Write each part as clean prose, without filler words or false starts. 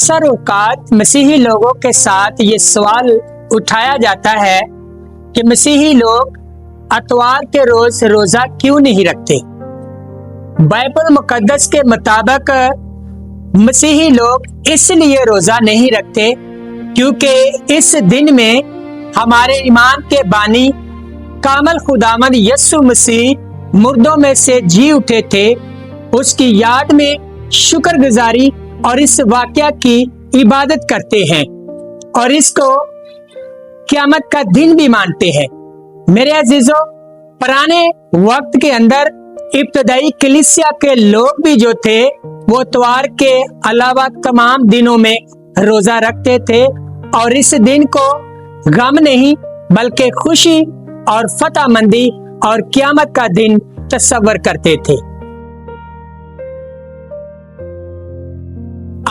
अक्सर औकात मसीही लोगों के साथ ये सवाल उठाया जाता है कि मसीही लोग अतवार के रोज रोजा क्यों नहीं रखते। बाइबल मुकद्दस के मुताबिक मसीही लोग इसलिए रोजा नहीं रखते क्योंकि इस दिन में हमारे ईमान के बानी कामल खुदावंद यीशु मसीह मुर्दों में से जी उठे थे। उसकी याद में शुक्रगुजारी और इस वाकया की इबादत करते हैं और इसको क़यामत का दिन भी मानते हैं। मेरे अजीजों, पुराने वक्त के अंदर इब्तदाई कलीसिया के लोग भी जो थे वो इतवार के अलावा तमाम दिनों में रोजा रखते थे और इस दिन को गम नहीं बल्कि खुशी और फतहमंदी और क़यामत का दिन तस्वर करते थे।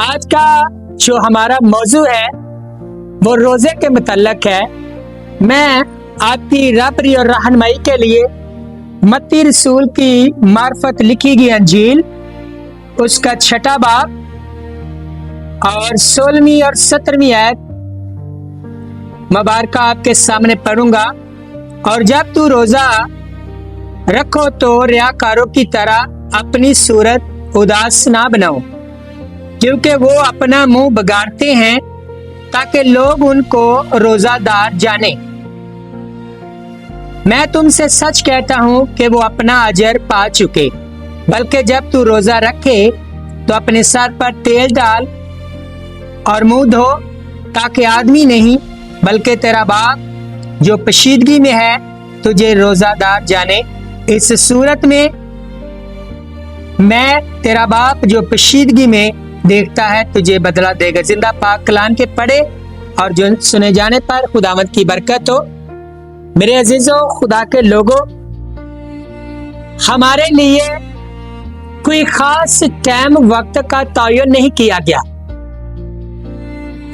आज का जो हमारा मौजू है वो रोजे के मुतल्लक है। मैं आपकी रहबरी और रहनुमाई के लिए मत्ती रसूल की मार्फत लिखी गई अंजील उसका 6 बाब और 16वीं और 17वीं आयत मुबारक आपके सामने पढ़ूंगा। और जब तू रोजा रखो तो रियाकारों की तरह अपनी सूरत उदास ना बनाओ, क्योंकि वो अपना मुंह बिगाड़ते हैं ताकि लोग उनको रोजादार जाने। मैं तुमसे सच कहता हूं कि वो अपना अजर पा चुके। बल्कि जब तू रोजा रखे तो अपने सर पर तेल डाल और मुंह धो, ताकि आदमी नहीं बल्कि तेरा बाप जो पोशीदगी में है तुझे रोजादार जाने। इस सूरत में मैं तेरा बाप जो पोशीदगी में देखता है तुझे बदला देगा। जिंदा पाक कलाम के पढ़े और जो सुने जाने पर खुदावंद की बरकत हो। मेरे अजीजों, खुदा के लोगों, हमारे लिए कोई खास टाइम वक्त का तयन नहीं किया गया।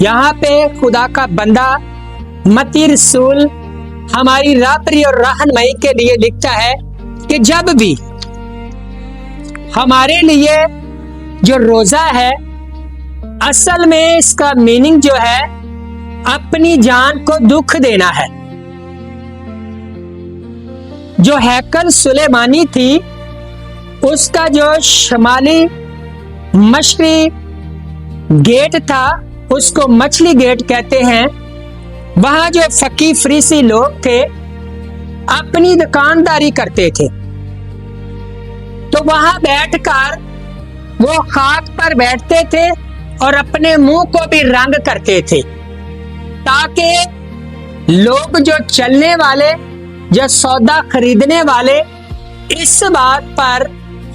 यहाँ पे खुदा का बंदा मत्ती रसूल हमारी रहबरी और रहनुमाई के लिए लिखता है कि जब भी हमारे लिए जो रोजा है, असल में इसका मीनिंग जो है अपनी जान को दुख देना है। जो हैकल सुलेमानी थी उसका जो शमाली मशरी गेट था उसको मछली गेट कहते हैं। वहां जो फकी फरीसी लोग थे अपनी दुकानदारी करते थे, तो वहां बैठकर वो खाक पर बैठते थे और अपने मुंह को भी रंग करते थे, ताकि लोग जो चलने वाले, जो सौदा खरीदने वाले इस बात पर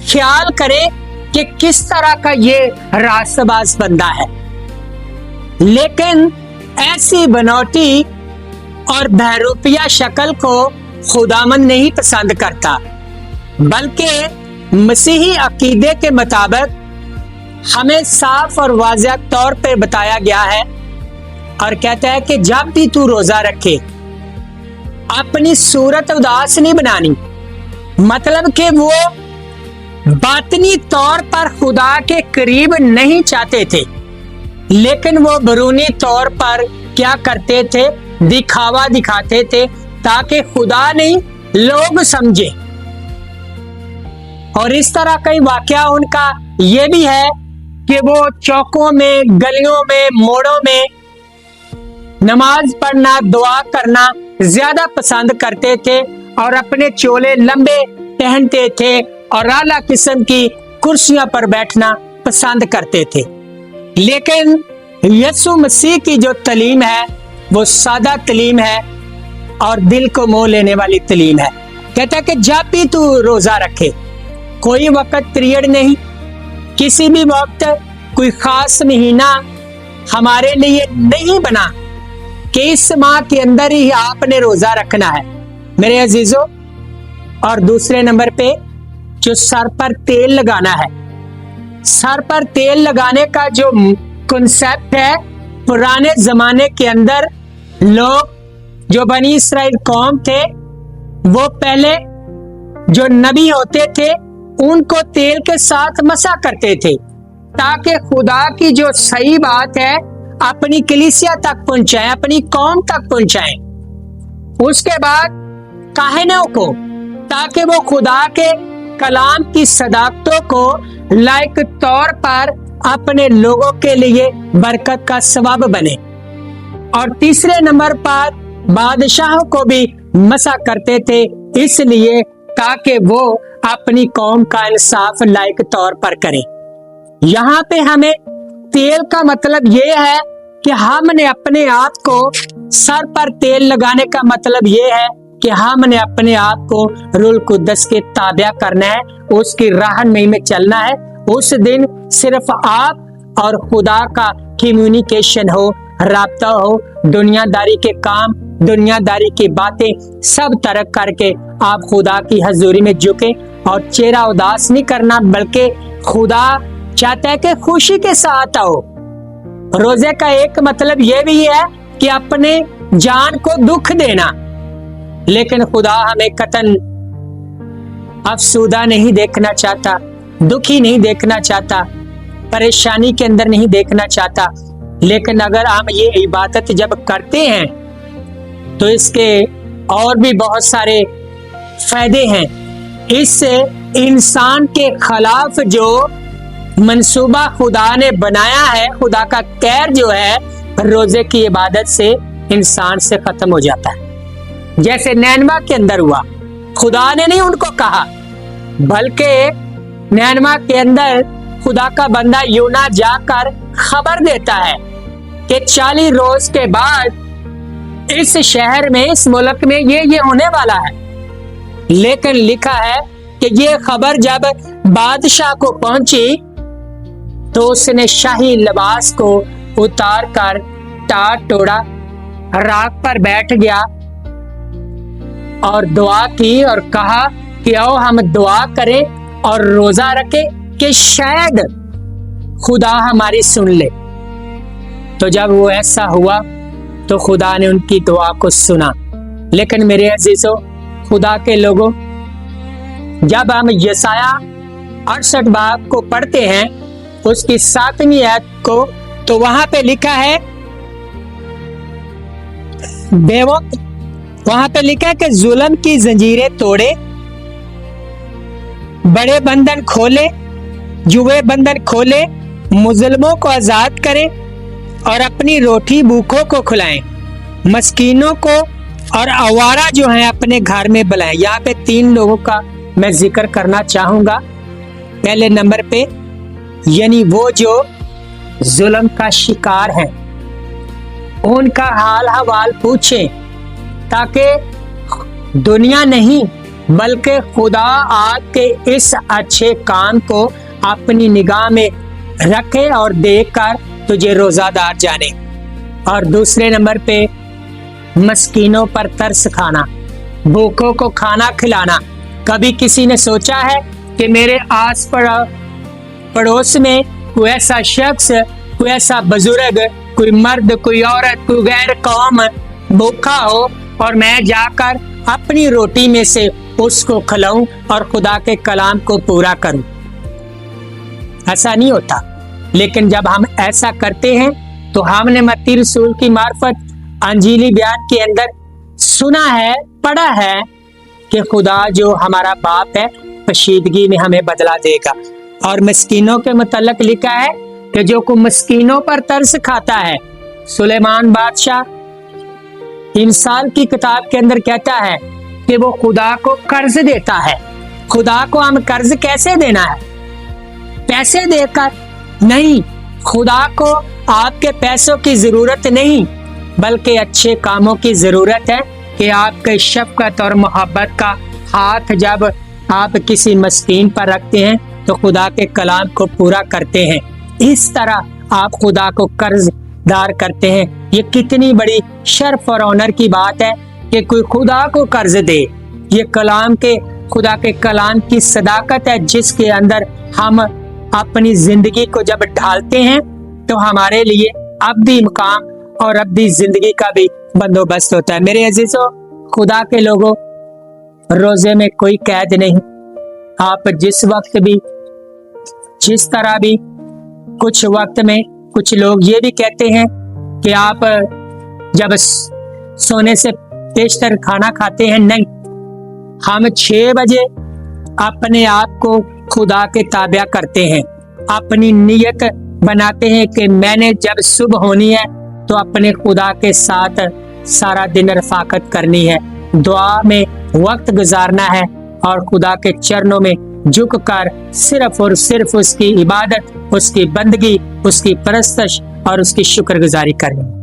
ख्याल करें कि किस तरह का ये रास्तबाज बंदा है। लेकिन ऐसी बनौटी और बहरूपिया शक्ल को खुदावंद नहीं पसंद करता, बल्कि मसीही अकीदे के मुताबिक हमें साफ और वाज़ेह तौर पे बताया गया है और कहता है कि जब भी तू रोजा रखे अपनी सूरत उदास नहीं बनानी। मतलब कि वो बातनी तौर पर खुदा के करीब नहीं चाहते थे, लेकिन वो बरूनी तौर पर क्या करते थे, दिखावा दिखाते थे ताकि खुदा नहीं लोग समझे। और इस तरह कई वाकया उनका ये भी है कि वो चौकों में, गलियों में, मोड़ों में नमाज पढ़ना, दुआ करना ज्यादा पसंद करते थे और अपने चोले लंबे पहनते थे और आला किस्म की कुर्सियों पर बैठना पसंद करते थे। लेकिन यीशु मसीह की जो तलीम है वो सादा तलीम है और दिल को मोह लेने वाली तलीम है। कहता है कि जब भी तू रोजा रखे, कोई वक्त पीरियड नहीं, किसी भी वक्त कोई खास महीना हमारे लिए नहीं बना कि इस माह के अंदर ही आपने रोजा रखना है मेरे अजीजों। और दूसरे नंबर पे जो सर पर तेल लगाना है, सर पर तेल लगाने का जो कॉन्सेप्ट है, पुराने जमाने के अंदर लोग जो बनी इस्राएल कौम थे वो पहले जो नबी होते थे उनको तेल के साथ मसा करते थे ताकि खुदा की जो सही बात है अपनी कलीसिया तक पहुंचाएं, अपनी कौम तक पहुंचाएं। उसके बाद काहिनों को, ताकि वो खुदा के कलाम की सदाकतों को लायक तौर पर अपने लोगों के लिए बरकत का सबब बने। और तीसरे नंबर पर बादशाहों को भी मसा करते थे, इसलिए ताकि वो अपनी कौम का इंसाफ लायक तौर पर करें। यहाँ पे हमें तेल का मतलब ये है कि हमने अपने आप को, सर पर तेल लगाने का मतलब ये है कि हमने अपने आप को रूल कुद्दस के ताबिया करना है, उसकी रहनुमाई में चलना है। उस दिन सिर्फ आप और खुदा का कम्युनिकेशन हो, राब्ता हो, दुनियादारी के काम, दुनियादारी की बातें सब तरक करके आप खुदा की हजूरी में झुके और चेहरा उदास नहीं करना, बल्कि खुदा चाहता है कि खुशी के साथ आओ। रोजे का एक मतलब यह भी है कि अपने जान को दुख देना, लेकिन खुदा हमें कतन अफसुदा नहीं देखना चाहता, दुखी नहीं देखना चाहता, परेशानी के अंदर नहीं देखना चाहता। लेकिन अगर हम ये इबादत जब करते हैं तो इसके और भी बहुत सारे फायदे हैं। इससे इंसान के खिलाफ जो मंसूबा खुदा ने बनाया है, खुदा का कहर जो है, रोजे की इबादत से इंसान से खत्म हो जाता है। जैसे नैनवा के अंदर हुआ, खुदा ने नहीं उनको कहा, बल्कि नैनवा के अंदर खुदा का बंदा यूना जाकर खबर देता है कि 40 रोज के बाद इस शहर में, इस मुल्क में ये होने वाला है। लेकिन लिखा है कि ये खबर जब बादशाह को पहुंची तो उसने शाही लिबास को उतार कर टाट तोड़ा, राख पर बैठ गया और दुआ की और कहा कि आओ हम दुआ करें और रोजा रखें कि शायद खुदा हमारी सुन ले। तो जब वो ऐसा हुआ तो खुदा ने उनकी दुआ को सुना। लेकिन मेरे अजीजों, खुदा के लोगों, जब हम यसाया 68 बाब को पढ़ते हैं, उसकी 7वीं आयत को, तो वहां पे लिखा है, वहां पे लिखा है कि जुल्म की जंजीरें तोड़े, बड़े बंधन खोले, जुए बंधन खोले, मुजलमों को आजाद करें और अपनी रोटी भूखों को खिलाएं, मस्कीनों को और आवारा जो है अपने घर में बुलाएं। यहाँ पे 3 लोगों का मैं जिक्र करना चाहूंगा। पहले नंबर पे यानी वो जो जुल्म का शिकार है, उनका हाल हवाल पूछें, ताकि दुनिया नहीं बल्कि खुदा आपके इस अच्छे काम को अपनी निगाह में रखे और देखकर तुझे रोजादार जाने। और दूसरे नंबर पे मस्कीनों पर तरस खाना, भूखों को खाना खिलाना। कभी किसी ने सोचा है कि मेरे आस पड़ोस में कोई ऐसा शख्स, कोई ऐसा बुजुर्ग, कोई मर्द, कोई औरत, कोई गैर कौम भूखा हो और मैं जाकर अपनी रोटी में से उसको खिलाऊं और खुदा के कलाम को पूरा करूं? ऐसा नहीं होता। लेकिन जब हम ऐसा करते हैं तो हमने मत्ती रसूल की मार्फत अंजीली बयान के अंदर सुना है, पढ़ा है कि खुदा जो हमारा बाप है पशीदगी में हमें बदला देगा। और मस्कीनों के मुतल्लिक लिखा है कि जो को मस्कीनों पर तरस खाता है, सुलेमान बादशाह इंसाल की किताब के अंदर कहता है कि वो खुदा को कर्ज देता है। खुदा को हम कर्ज कैसे देना है? पैसे देकर नहीं। खुदा को आपके पैसों की जरूरत नहीं, बल्कि अच्छे कामों की जरूरत है कि आपके शफकत और मोहब्बत का हाथ जब आप किसी मस्कीन पर रखते हैं तो खुदा के कलाम को पूरा करते हैं। इस तरह आप खुदा को कर्जदार करते हैं। ये कितनी बड़ी शर्फ और ऑनर की बात है कि कोई खुदा को कर्ज दे। ये कलाम के, खुदा के कलाम की सदाकत है, जिसके अंदर हम अपनी जिंदगी को जब ढालते हैं तो हमारे लिए अब्दी मुकाम और अब्दी जिंदगी का भी बंदोबस्त होता है। मेरे अजीजों, खुदा के लोगों, रोजे में कोई कैद नहीं। आप जिस वक्त भी, जिस तरह भी कुछ वक्त में कुछ लोग ये भी कहते हैं कि आप जब सोने से पेशतर खाना खाते हैं, नहीं, हम 6 बजे अपने आप को खुदा के ताबा करते हैं, अपनी नीयत बनाते हैं कि मैंने जब सुबह होनी है तो अपने खुदा के साथ सारा दिन रफाकत करनी है, दुआ में वक्त गुजारना है और खुदा के चरणों में झुककर सिर्फ और सिर्फ उसकी इबादत, उसकी बंदगी, उसकी परस्तश और उसकी शुक्रगुजारी करनी।